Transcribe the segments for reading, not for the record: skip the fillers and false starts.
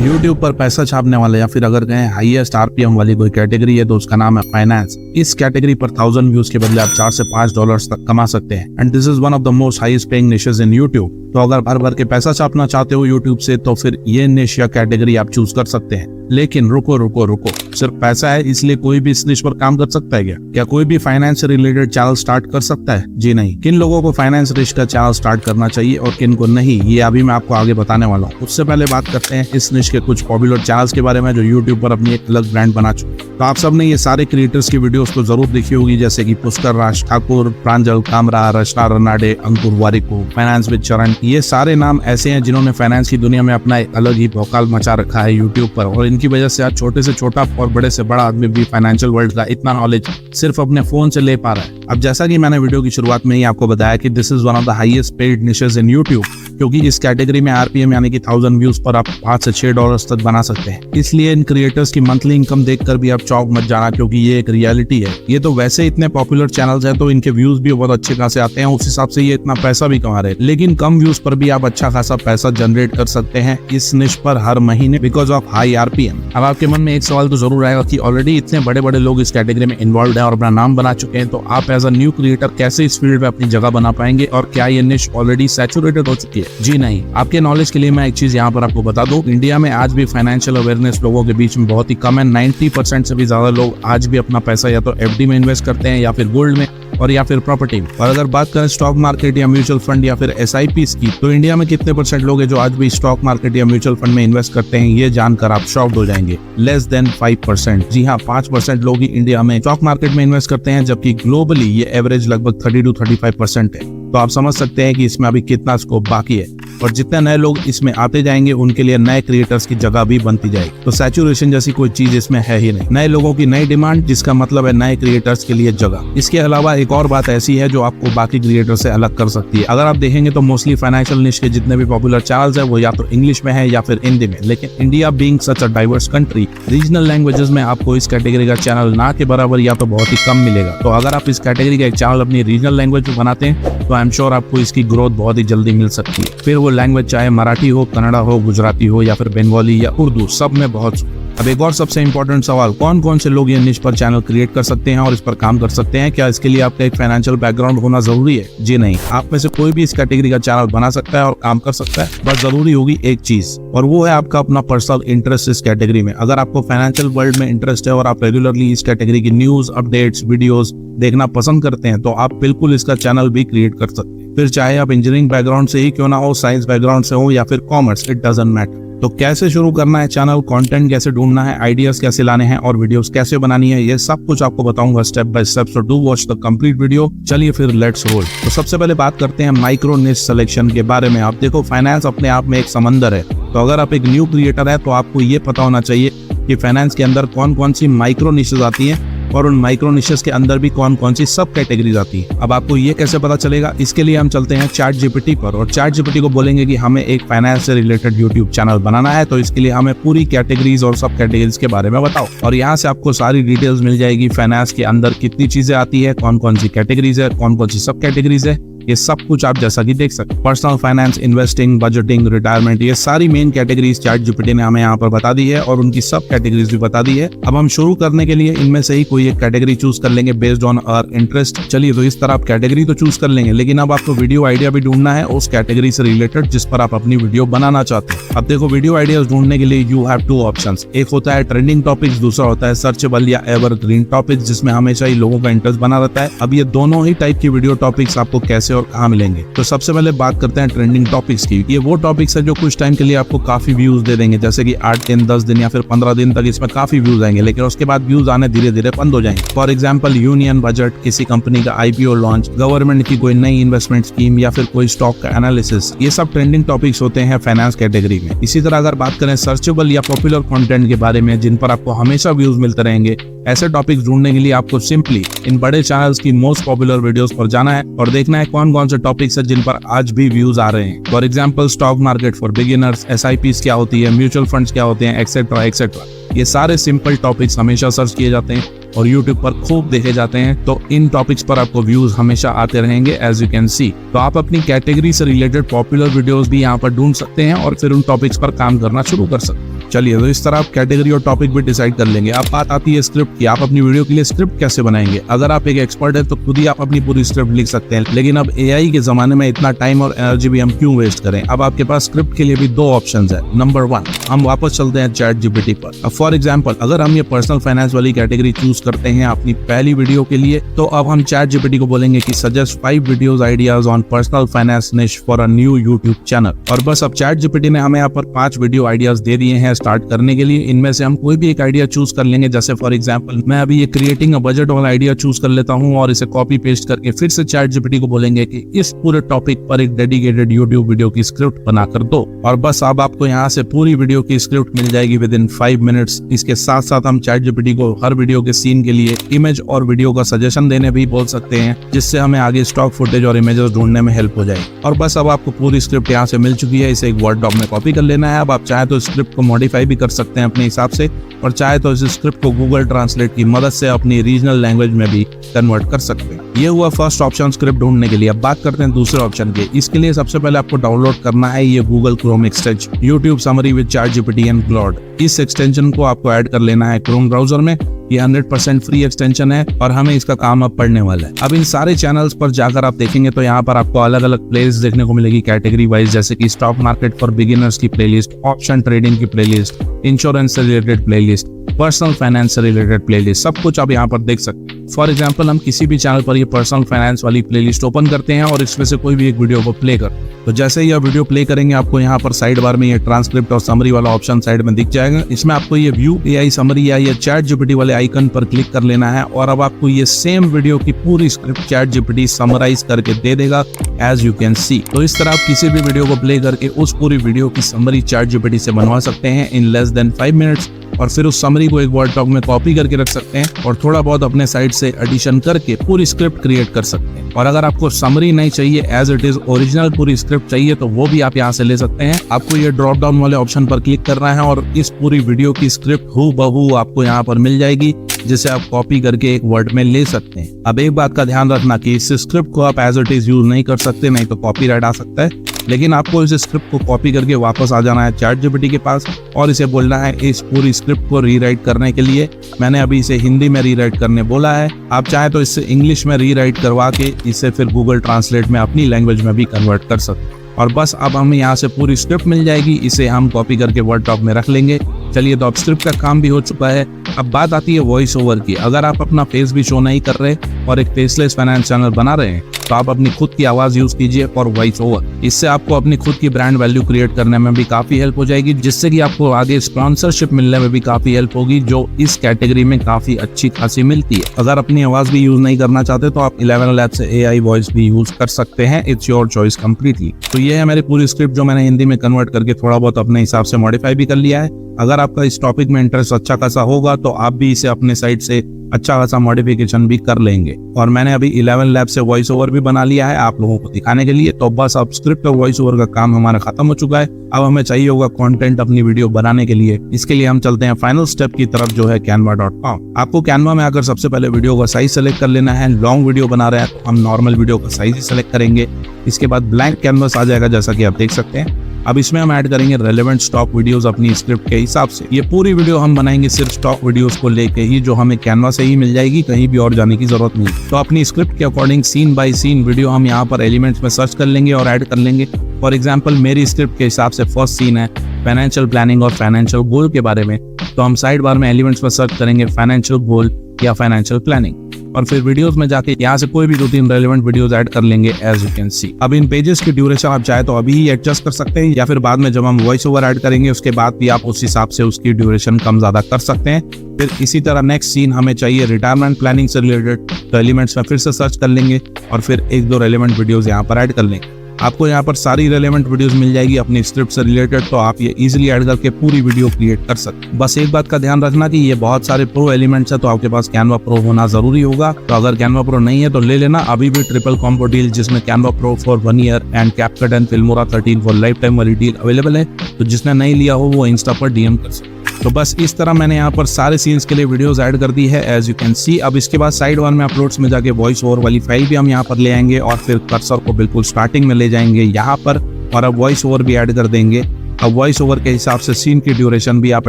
YouTube पर पैसा छापने वाले या फिर अगर कहें हाईएस्ट आरपीएम वाली कोई कैटेगरी है तो उसका नाम है फाइनेंस। इस कैटेगरी पर 1000 व्यूज के बदले आप 4 से 5 डॉलर्स तक कमा सकते हैं and this is one of the most highest paying niches in YouTube। तो अगर भर भर के पैसा छापना चाहते हो YouTube से तो फिर ये निश या कैटेगरी आप चूज कर सकते हैं। लेकिन रुको, सिर्फ पैसा है इसलिए कोई भी इस निश पर काम कर सकता है क्या कोई भी फाइनेंस से रिलेटेड चैनल स्टार्ट कर सकता है? जी नहीं। किन लोगों को फाइनेंस रिस्क का चैनल स्टार्ट करना चाहिए और किन को नहीं, ये अभी मैं आपको आगे बताने वाला हूँ। उससे पहले बात करते हैं इस निश के कुछ पॉपुलर चैनल्स के बारे में जो YouTube पर अपनी एक अलग ब्रांड बना चुके। तो आप सबने ये सारे क्रिएटर्स की वीडियोस को जरूर देखी होगी, जैसे कि पुष्कर राज ठाकुर, प्रांजल कामरा, रचना रनाडे, अंकुर वारिको, फाइनेंस विद चरण। ये सारे नाम ऐसे हैं जिन्होंने फाइनेंस की दुनिया में अपना एक अलग ही भौकाल मचा रखा है YouTube पर, और इनकी वजह से आज छोटे से छोटा और बड़े से बड़ा आदमी भी फाइनेंशियल वर्ल्ड का इतना नॉलेज सिर्फ अपने फोन से ले पा रहा है। अब जैसा कि मैंने वीडियो की शुरुआत में ही आपको बताया कि this is one of the highest paid niches in YouTube, क्योंकि इस कैटेगरी में आरपीएम यानी कि 1000 व्यूज पर आप 5 से 6 डॉलर्स तक बना सकते हैं। इसलिए इन क्रिएटर्स की मंथली इनकम देखकर भी आप चौंक मत जाना, क्योंकि ये एक रियलिटी है। ये तो वैसे इतने पॉपुलर चैनल्स हैं तो इनके व्यूज भी बहुत अच्छे खासे आते हैं, उस हिसाब से ये इतना पैसा भी कमा रहे हैं। लेकिन कम व्यूज पर भी आप अच्छा खासा पैसा जनरेट कर सकते हैं इस निश पर हर महीने बिकॉज ऑफ हाई आरपीएम। अब आपके मन में एक सवाल तो जरूर आएगा कि ऑलरेडी इतने बड़े बड़े लोग इस कैटेगरी में इन्वॉल्व हैं और अपना नाम बना चुके हैं, तो आप एज अ न्यू क्रिएटर कैसे इस फील्ड में अपनी जगह बना पाएंगे और क्या ये निश ऑलरेडी सैचुरेटेड हो चुकी है? जी नहीं। आपके नॉलेज के लिए मैं एक चीज यहाँ पर आपको बता दूं, इंडिया में आज भी फाइनेंशियल अवेयरनेस लोगों के बीच में बहुत ही कम है। 90% से भी ज्यादा लोग आज भी अपना पैसा या तो एफडी में इन्वेस्ट करते हैं या फिर गोल्ड में और या फिर प्रॉपर्टी में। और अगर बात करें स्टॉक मार्केट या म्यूचुअल फंड या फिर एसआईपीस की, तो इंडिया में कितने परसेंट लोग हैं जो आज भी स्टॉक मार्केट या म्यूचुअल फंड में इन्वेस्ट करते हैं? ये जानकर आप शॉक्ड हो जाएंगे। Less than 5%। जी हाँ, 5% लोग ही इंडिया में स्टॉक मार्केट में इन्वेस्ट करते हैं, जबकि ग्लोबली ये एवरेज लगभग 30 to 35% है। तो आप समझ सकते हैं कि इसमें अभी कितना स्कोप बाकी है, और जितने नए लोग इसमें आते जाएंगे उनके लिए नए क्रिएटर्स की जगह भी बनती जाएगी। तो सैचुरेशन जैसी कोई चीज इसमें है ही नहीं। नए लोगों की नई डिमांड, जिसका मतलब है नए क्रिएटर्स के लिए जगह। इसके अलावा एक और बात ऐसी है जो आपको बाकी क्रिएटर से अलग कर सकती है। अगर आप देखेंगे तो मोस्टली फाइनेंशियल निश के जितने भी पॉपुलर चैनल्स है वो या तो इंग्लिश में है या फिर हिंदी में, लेकिन India being such a diverse country, regional languages में आपको इस कैटेगरी का चैनल ना के बराबर या तो बहुत ही कम मिलेगा। तो अगर आप इस कैटेगरी का एक चैनल अपनी रीजनल लैंग्वेज में बनाते हैं तो आई एम श्योर आपको इसकी ग्रोथ बहुत ही जल्दी मिल सकती है। फिर वो लैंग्वेज चाहे मराठी हो, कन्नड़ा हो, गुजराती हो या फिर बंगाली या उर्दू, सब में बहुत। अब एक और सबसे इंपॉर्टेंट सवाल, कौन कौन से लोग ये निश पर चैनल क्रिएट कर सकते हैं और इस पर काम कर सकते हैं? क्या इसके लिए आपका एक फाइनेंशियल बैकग्राउंड होना जरूरी है? जी नहीं। आप में से कोई भी इस कैटेगरी का चैनल बना सकता है और काम कर सकता है, बस जरूरी होगी एक चीज, और वो है आपका अपना पर्सनल इंटरेस्ट इस कैटेगरी में। अगर आपको फाइनेंशियल वर्ल्ड में इंटरेस्ट है और आप रेगुलरली इस कैटेगरी की न्यूज, अपडेट्स, वीडियोस देखना पसंद करते हैं तो आप बिल्कुल इसका चैनल भी क्रिएट कर सकते हैं। फिर चाहे आप इंजीनियरिंग बैकग्राउंड से ही क्यों ना हो, साइंस बैकग्राउंड से हो या फिर कॉमर्स, इट डजंट मैटर। तो कैसे शुरू करना है चैनल, कंटेंट कैसे ढूंढना है, आइडियाज कैसे लाने हैं और वीडियोस कैसे बनानी है, ये सब कुछ आपको बताऊंगा step by step. So do watch the complete video. चलिए फिर लेट्स रोल। तो सबसे पहले बात करते हैं माइक्रो निश सिलेक्शन के बारे में। आप देखो, फाइनेंस अपने आप में एक समंदर है, तो अगर आप एक न्यू क्रिएटर है तो आपको ये पता होना चाहिए कि फाइनेंस के अंदर कौन कौन सी माइक्रो निशेस आती हैं और उन माइक्रो निशेस के अंदर भी कौन कौन सी सब कैटेगरीज आती है। अब आपको ये कैसे पता चलेगा? इसके लिए हम चलते हैं चैट जीपीटी पर और चैट जीपीटी को बोलेंगे कि हमें एक फाइनेंस से रिलेटेड यूट्यूब चैनल बनाना है, तो इसके लिए हमें पूरी कैटेगरीज और सब कैटेगरीज के बारे में बताओ। और यहाँ से आपको सारी डिटेल्स मिल जाएगी, फाइनेंस के अंदर कितनी चीजें आती है, कौन कौन सी कैटेगरीज है, कौन कौन सी सब कैटेगरीज है, ये सब कुछ आप जैसा कि देख सकते हैं। Personal finance, investing, budgeting, retirement, ये सारी मेन कैटेगरीज चैट जीपीटी ने हमें यहाँ पर बता दी है और उनकी सब कैटेगरीज भी बता दी है। अब हम शुरू करने के लिए इनमें से ही कोई एक कैटेगरी चूज कर लेंगे बेस्ड ऑन आवर इंटरेस्ट। चलिए, तो इस तरह आप कैटेगरी तो चूज कर लेंगे, लेकिन अब आपको वीडियो आइडिया भी ढूंढना है उस कैटेगरी से रिलेटेड जिस पर आप अपनी वीडियो बनाना चाहते हैं। अब देखो, वीडियो आइडियाज ढूंढने के लिए यू हैव 2 ऑप्शंस। एक होता है ट्रेंडिंग टॉपिक्स, दूसरा होता है सर्चेबल या एवरग्रीन टॉपिक्स, जिसमें हमेशा ही लोगों का इंटरेस्ट बना रहता है। अब ये दोनों ही टाइप की वीडियो टॉपिक्स आपको कैसे और कहाँ मिलेंगे? तो सबसे पहले बात करते हैं ट्रेंडिंग टॉपिक्स की। ये वो टॉपिक्स है जो कुछ टाइम के लिए आपको काफी व्यूज दे देंगे, जैसे कि 8 दिन, 10 दिन या फिर 15 दिन तक इसमें काफी व्यूज आएंगे, लेकिन उसके बाद व्यूज आने धीरे धीरे बंद हो जाएंगे। फॉर एग्जांपल, यूनियन बजट, किसी कंपनी का आईपीओ लॉन्च, गवर्नमेंट की कोई नई इन्वेस्टमेंट स्कीम या फिर कोई स्टॉक का एनालिसिस, ये सब ट्रेंडिंग टॉपिक्स होते हैं फाइनेंस कैटेगरी में। इसी तरह अगर बात करें सर्चेबल या पॉपुलर कंटेंट के बारे में, जिन पर आपको हमेशा व्यूज मिलते रहेंगे, ऐसे टॉपिक्स ढूंढने के लिए आपको सिंपली इन बड़े चैनल्स की मोस्ट पॉपुलर वीडियोस पर जाना है और देखना है कौन कौन से टॉपिक्स है जिन पर आज भी व्यूज आ रहे हैं। For example, stock market for beginners, SIPs क्या होती है, म्यूचुअल फंड्स क्या होते हैं, एक्सेट्रा एक्सेट्रा। ये सारे सिंपल टॉपिक्स हमेशा सर्च किए जाते हैं और YouTube पर खूब देखे जाते हैं, तो इन टॉपिक्स पर आपको व्यूज हमेशा आते रहेंगे एज यू कैन सी। तो आप अपनी कैटेगरी से रिलेटेड पॉपुलर वीडियोस भी यहाँ पर ढूंढ सकते हैं और फिर उन टॉपिक्स पर काम करना शुरू कर सकते हैं। चलिए, तो इस तरह आप कैटेगरी और टॉपिक भी डिसाइड कर लेंगे। अब बात आती है स्क्रिप्ट की। आप अपनी वीडियो के लिए स्क्रिप्ट कैसे बनाएंगे? अगर आप एक एक्सपर्ट है तो खुद ही आप अपनी पूरी स्क्रिप्ट लिख सकते हैं, लेकिन अब एआई के जमाने में इतना टाइम और एनर्जी भी हम क्यों वेस्ट करें? अब आपके पास स्क्रिप्ट के लिए भी दो ऑप्शंस है। नंबर 1, हम वापस चलते हैं चैट जीपीटी पर। अब फॉर एग्जांपल, अगर हम ये पर्सनल फाइनेंस वाली कैटेगरी चूज करते हैं अपनी पहली वीडियो के लिए, तो अब हम चैट जीपीटी को बोलेंगे कि suggest 5 videos ideas on personal finance niche for a new YouTube channel. और बस अब चैट जीपीटी ने हमें यहाँ पर 5 वीडियो आइडियाज दे दिए हैं स्टार्ट करने के लिए। इनमें से हम कोई भी एक आइडिया चूज कर लेंगे। जैसे फॉर एग्जांपल, मैं अभी ये क्रिएटिंग अ बजट वाला आइडिया चूज कर लेता हूँ और इसे कॉपी पेस्ट करके फिर से चैट जीपीटी को बोलेंगे कि इस पूरे टॉपिक पर एक डेडिकेटेड यूट्यूब वीडियो की स्क्रिप्ट बनाकर दो। और बस अब आपको यहाँ से पूरी वीडियो की स्क्रिप्ट मिल जाएगी विद इन 5 मिनट्स। इसके साथ साथ हम चैट जीपीटी को हर वीडियो के सीन के लिए इमेज और वीडियो का सजेशन देने भी बोल सकते हैं, जिससे हमें आगे स्टॉक फुटेज और इमेजेस ढूंढने में हेल्प हो जाएगी। और बस अब आपको पूरी स्क्रिप्ट यहाँ से मिल चुकी है। इसे एक वर्ड डॉक में कॉपी कर लेना है। अब आप चाहे तो स्क्रिप्ट को मॉडिफाई भी कर सकते हैं अपने हिसाब से, और चाहे तो इस स्क्रिप्ट को गूगल ट्रांसलेट की मदद से अपनी रीजनल लैंग्वेज में भी कन्वर्ट कर सकते हैं। ये हुआ फर्स्ट ऑप्शन स्क्रिप्ट ढूंढने के लिए। अब बात करते हैं दूसरे ऑप्शन की। इसके लिए सबसे पहले आपको डाउनलोड करना है ये Google Chrome extension, YouTube summary with chat GPT and Claude. इस एक्सटेंशन को आपको ऐड कर लेना है क्रोम ब्राउजर में। ये 100% फ्री एक्सटेंशन है और हमें इसका काम अब पड़ने वाला है। अब इन सारे चैनल्स पर जाकर आप देखेंगे तो यहाँ पर आपको अलग अलग प्लेलिस्ट देखने को मिलेगी कैटेगरी वाइज, जैसे कि स्टॉक मार्केट फॉर बिगिनर्स की प्लेलिस्ट, ऑप्शन ट्रेडिंग की प्लेलिस्ट, इंश्योरेंस से रिलेटेड प्लेलिस्ट, पर्सनल फाइनेंस से रिलेटेड प्लेलिस्ट, सब कुछ आप यहाँ पर देख सकते हैं। फॉर एग्जांपल, हम किसी भी चैनल पर ये पर्सनल फाइनेंस वाली प्लेलिस्ट ओपन करते हैं और इसमें से कोई भी एक वीडियो को प्ले करते हैं, तो जैसे ही यह वीडियो प्ले करेंगे आपको यहाँ पर साइड बार में ये ट्रांसक्रिप्ट और समरी वाला ऑप्शन साइड में दिख जाएगा। इसमें आपको ये व्यू एआई समरी या ये चैट जीपीटी वाले आइकन पर क्लिक कर लेना है और अब आपको ये सेम वीडियो की पूरी स्क्रिप्ट चैट जीपीटी समराइज करके दे देगा, एज यू कैन सी। तो इस तरह आप किसी भी वीडियो को प्ले करके उस पूरी वीडियो की समरी चैट जीपीटी से बनवा सकते हैं इन लेस देन 5 मिनट्स, और फिर उस समरी को एक वर्ड डॉक में कॉपी करके रख सकते हैं और थोड़ा बहुत अपने साइड से एडिशन करके पूरी स्क्रिप्ट क्रिएट कर सकते हैं। और अगर आपको समरी नहीं चाहिए, एज इट इज ओरिजिनल पूरी स्क्रिप्ट चाहिए, तो वो भी आप यहाँ से ले सकते हैं। आपको ये ड्रॉप डाउन वाले ऑप्शन पर क्लिक करना है और इस पूरी वीडियो की स्क्रिप्ट हूबहू आपको यहाँ पर मिल जाएगी, जिसे आप कॉपी करके एक वर्ड में ले सकते हैं। अब एक बात का ध्यान रखना कि इस स्क्रिप्ट को आप एज इट इज यूज नहीं कर सकते, नहीं तो कॉपीराइट आ सकता है। लेकिन आपको इस स्क्रिप्ट को कॉपी करके वापस आ जाना है चैट जीपीटी के पास और इसे बोलना है इस पूरी स्क्रिप्ट को रीराइट करने के लिए। मैंने अभी इसे हिंदी में रीराइट करने बोला है, आप चाहे तो इससे इंग्लिश में रीराइट करवा के इसे फिर गूगल ट्रांसलेट में अपनी लैंग्वेज में भी कन्वर्ट कर सकते हैं। और बस अब हमें यहाँ से पूरी स्क्रिप्ट मिल जाएगी, इसे हम कॉपी करके वर्ड डॉक में रख लेंगे। चलिए, तो अब स्क्रिप्ट का काम भी हो चुका है। अब बात आती है वॉइस ओवर की। अगर आप अपना फेस भी शो नहीं कर रहे और एक फेसलेस फाइनेंस चैनल बना रहे हैं, तो आप अपनी खुद की आवाज यूज कीजिए फॉर वॉइस ओवर। इससे आपको अपनी खुद की ब्रांड वैल्यू क्रिएट करने में भी काफी हेल्प हो जाएगी, जिससे कि आपको आगे स्पॉन्सरशिप मिलने में भी काफी हेल्प होगी, जो इस कैटेगरी में काफी अच्छी खासी मिलती है। अगर अपनी आवाज भी यूज नहीं करना चाहते तो आप 11 लैब से एआई वॉइस भी यूज कर सकते हैं। It's your choice completely. तो ये है मेरी पूरी स्क्रिप्ट, जो मैंने हिंदी में कन्वर्ट करके थोड़ा बहुत अपने हिसाब से मॉडिफाई भी कर लिया है। अगर आपका इस टॉपिक में इंटरेस्ट अच्छा खासा होगा तो आप भी इसे अपने साइड से अच्छा खासा मॉडिफिकेशन भी कर लेंगे। और मैंने अभी 11 लैब से वॉइस ओवर भी बना लिया है आप लोगों को दिखाने के लिए। तो बस अब स्क्रिप्ट और वॉइस ओवर का काम हमारा खत्म हो चुका है। अब हमें चाहिए होगा कंटेंट अपनी वीडियो बनाने के लिए। इसके लिए हम चलते हैं फाइनल स्टेप की तरफ, जो है canva.com। आपको कैनवा में आकर सबसे पहले वीडियो का साइज सेलेक्ट कर लेना है। लॉन्ग वीडियो बना रहे हैं तो हम नॉर्मल वीडियो का साइज ही सेलेक्ट करेंगे। इसके बाद ब्लैंक कैनवस आ जाएगा, जैसा कि आप देख सकते हैं। अब इसमें हम ऐड करेंगे रेलेवेंट स्टॉक वीडियोस अपनी स्क्रिप्ट के हिसाब से। ये पूरी वीडियो हम बनाएंगे सिर्फ स्टॉक वीडियोस को लेके ही, जो हमें कैनवा से ही मिल जाएगी, कहीं भी और जाने की जरूरत नहीं। तो अपनी स्क्रिप्ट के according scene by scene video हम यहाँ पर एलिमेंट्स में सर्च कर लेंगे और ऐड कर लेंगे। फॉर एग्जाम्पल, मेरी स्क्रिप्ट के हिसाब से फर्स्ट सीन है फाइनेंशियल प्लानिंग और फाइनेंशियल गोल के बारे में, तो हम साइड बार में एलिमेंट्स में सर्च करेंगे फाइनेंशियल गोल या फाइनेंशियल प्लानिंग, और फिर वीडियोस में जाके यहाँ से कोई भी 2-3 रेलेवेंट वीडियोस ऐड कर लेंगे, एज यू कैन सी। अब इन पेजेस की ड्यूरेशन आप चाहे तो अभी ही एडजस्ट कर सकते हैं, या फिर बाद में जब हम वॉइस ओवर ऐड करेंगे उसके बाद भी आप उस हिसाब से उसकी ड्यूरेशन कम ज्यादा कर सकते हैं। फिर इसी तरह नेक्स्ट सीन हमें चाहिए रिटायरमेंट प्लानिंग से रिलेटेड, तो एलिमेंट्स में फिर से सर्च कर लेंगे और फिर 1-2 रेलेवेंट वीडियोस यहाँ पर ऐड कर लेंगे। आपको यहाँ पर सारी रेलेवेंट वीडियोस मिल जाएगी अपनी स्क्रिप्ट से रिलेटेड, तो आप ये इजीली ऐड करके पूरी वीडियो क्रिएट कर सकते हैं। बस एक बात का ध्यान रखना कि ये बहुत सारे प्रो एलिमेंट्स है, तो आपके पास कैनवा प्रो होना जरूरी होगा। तो अगर कैनवा प्रो नहीं है तो ले लेना, अभी भी ट्रिपल कॉम्बो डील जिसमें Canva pro for 1 year and CapCut and Filmora 13 for life time वाली डील अवेलेबल है। तो जिसने नहीं लिया हो वो इंस्टा पर डीएम कर सकते। तो बस इस तरह मैंने यहाँ पर सारे सीन्स के लिए वीडियोस ऐड कर दी है, एज यू कैन सी। अब इसके बाद साइड वन में अपलोड्स में जाके वॉइस ओवर वाली फाइल भी हम यहाँ पर ले आएंगे और फिर कर्सर को बिल्कुल स्टार्टिंग में ले जाएंगे यहाँ पर, और अब वॉइस ओवर भी ऐड कर देंगे। अब वॉइस ओवर के हिसाब से सीन की ड्यूरेशन भी आप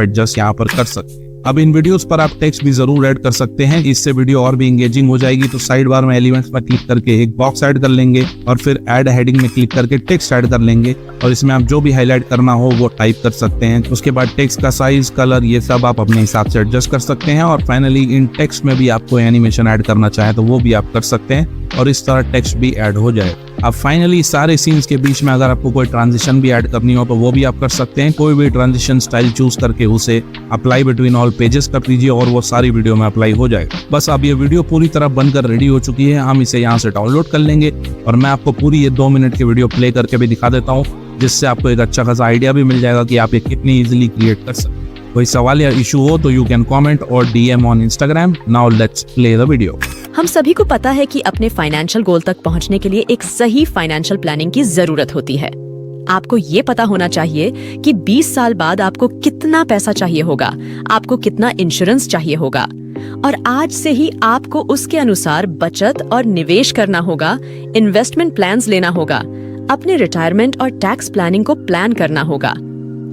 एडजस्ट यहाँ पर कर सकते हैं। अब इन वीडियोस पर आप टेक्स्ट भी जरूर ऐड कर सकते हैं, इससे वीडियो और भी एंगेजिंग हो जाएगी। तो साइड बार में एलिमेंट्स पर क्लिक करके एक बॉक्स ऐड कर लेंगे और फिर ऐड हेडिंग में क्लिक करके टेक्स्ट ऐड कर लेंगे और इसमें आप जो भी हाईलाइट करना हो वो टाइप कर सकते हैं। उसके बाद टेक्स्ट का साइज, कलर, ये सब आप अपने हिसाब से एडजस्ट कर सकते हैं। और फाइनली इन टेक्स्ट में भी आपको एनिमेशन ऐड करना चाहे तो वो भी आप कर सकते हैं और इस तरह टेक्स्ट भी ऐड हो जाए। अब फाइनली सारे सीन्स के बीच में अगर आपको कोई ट्रांजिशन भी ऐड करनी हो तो वो भी आप कर सकते हैं। कोई भी ट्रांजिशन स्टाइल चूज करके उसे अप्लाई बिटवीन ऑल पेजेस कर दीजिए और वो सारी वीडियो में अप्लाई हो जाएगा। बस अब ये वीडियो पूरी तरह बनकर रेडी हो चुकी है, हम इसे यहाँ से डाउनलोड कर लेंगे और मैं आपको पूरी ये 2 मिनट की वीडियो प्ले करके भी दिखा देता हूँ, जिससे आपको एक अच्छा खासा आइडिया भी मिल जाएगा कि आप ये कितनी इजीली क्रिएट कर सकते हैं। कोई सवाल या इशू हो तो यू कैन कमेंट और DM on Instagram। Now let's play the video. हम सभी को पता है कि अपने फाइनेंशियल गोल तक पहुंचने के लिए एक सही फाइनेंशियल प्लानिंग की जरूरत होती है। आपको ये पता होना चाहिए कि 20 साल बाद आपको कितना पैसा चाहिए होगा, आपको कितना इंश्योरेंस चाहिए होगा और आज से ही आपको उसके अनुसार बचत और निवेश करना होगा, इन्वेस्टमेंट प्लान्स लेना होगा, अपने रिटायरमेंट और टैक्स प्लानिंग को प्लान करना होगा।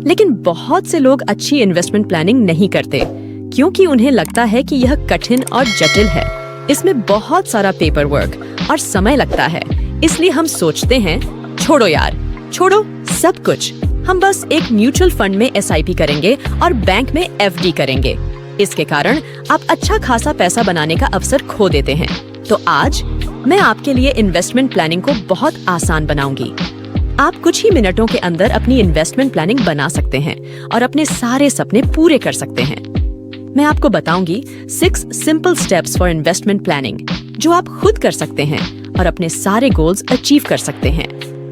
लेकिन बहुत से लोग अच्छी इन्वेस्टमेंट प्लानिंग नहीं करते क्योंकि उन्हें लगता है कि यह कठिन और जटिल है। इसमें बहुत सारा पेपर वर्क और समय लगता है, इसलिए हम सोचते हैं छोड़ो यार, छोड़ो सब कुछ, हम बस एक म्यूचुअल फंड में SIP करेंगे और बैंक में FD करेंगे। इसके कारण आप अच्छा खासा पैसा बनाने का अवसर खो देते हैं। तो आज मैं आपके लिए इन्वेस्टमेंट प्लानिंग को बहुत आसान बनाऊंगी। आप कुछ ही मिनटों के अंदर अपनी इन्वेस्टमेंट प्लानिंग बना सकते हैं और अपने सारे सपने पूरे कर सकते हैं। मैं आपको बताऊंगी 6 simple steps for investment planning जो आप खुद कर सकते हैं और अपने सारे गोल्स अचीव कर सकते हैं।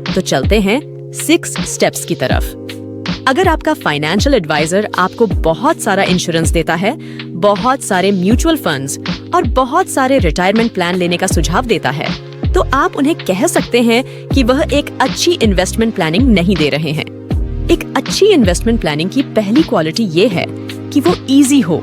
तो चलते हैं 6 स्टेप्स की तरफ। अगर आपका फाइनेंशियल एडवाइजर आपको बहुत सारा इंश्योरेंस देता है, बहुत सारे म्यूचुअल फंड्स और बहुत सारे रिटायरमेंट प्लान लेने का सुझाव देता है, तो आप उन्हें कह सकते हैं कि वह एक अच्छी इन्वेस्टमेंट प्लानिंग नहीं दे रहे हैं। एक अच्छी इन्वेस्टमेंट प्लानिंग की पहली क्वालिटी ये है कि वो इजी हो।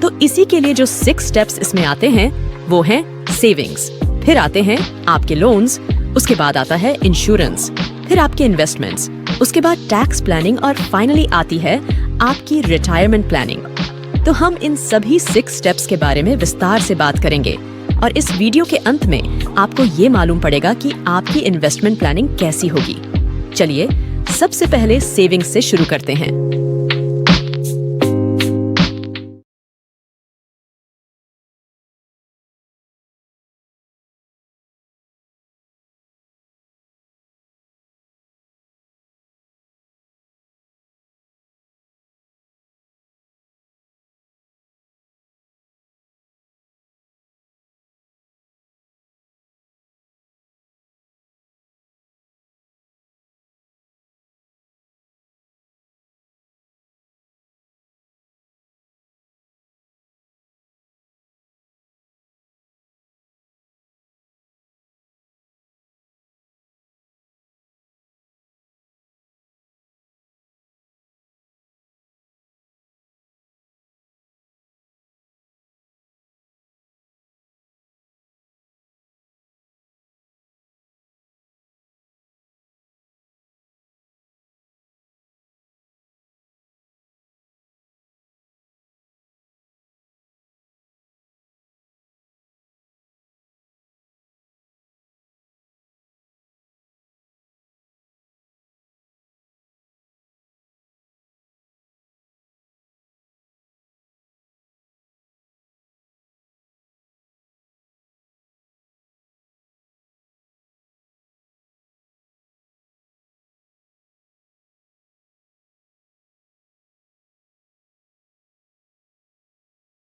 तो इसी के लिए जो 6 स्टेप्स इसमें आते हैं वो हैं सेविंग्स, फिर आते हैं आपके लोन्स, उसके बाद आता है इंश्योरेंस, फिर आपके इन्वेस्टमेंट्स, उसके बाद टैक्स प्लानिंग और फाइनली आती है आपकी रिटायरमेंट प्लानिंग। तो हम इन सभी 6 स्टेप्स के बारे में विस्तार से बात करेंगे और इस वीडियो के अंत में आपको ये मालूम पड़ेगा कि आपकी इन्वेस्टमेंट प्लानिंग कैसी होगी। चलिए सबसे पहले सेविंग्स से शुरू करते हैं।